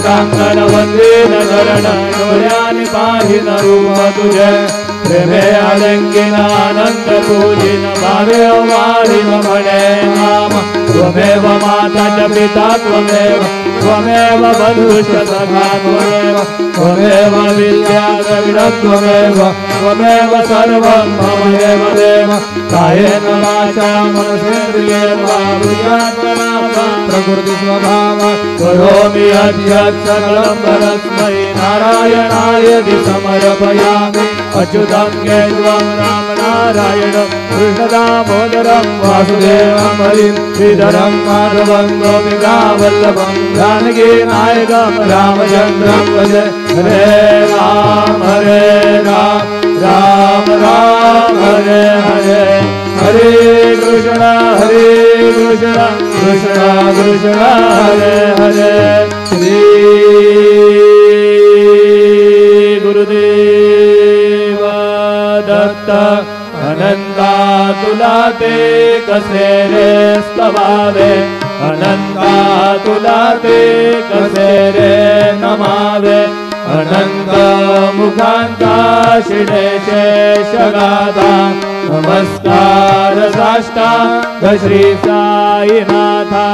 कंकण वंदीन चरण डोळ्याने पाहिन रूप तुझे प्रेमे आलिंगिन आनंद पूजिन भावे वारिन म्हणे नाम त्वमेव माता च पिता त्वमेव त्वमेव बंधुश्च सखा त्वमेव त्वमेव विद्या द्रविडं त्वमेव त्वमेव सर्वं मम एव देव कायेन वाचा मनसेन्द्रियेण वा बुद्ध्यात्मना प्रकृति स्वभाव करोमि यद्यत् सकलं परस्मै नारायणायति समर्पयामि अच्युतं केशवं राम नारायणं कृष्णदामोदरं वासुदेवं हरिं श्रीधरं माधवं गोपिकावल्लभं जानकी नायकं रामचन्द्रं भजे हरे राम राम राम हरे हरे हरे कृष्ण कृष्ण कृष्ण हरे हरे श्री गुरुदेव दत्त अनंता तुला ते कसे रे स्तवावे अनंता तुला ते कसे रे नमावे अनंत मुखांता शिणे शेषगाथा नमस्कार साष्टांग श्री साईनाथा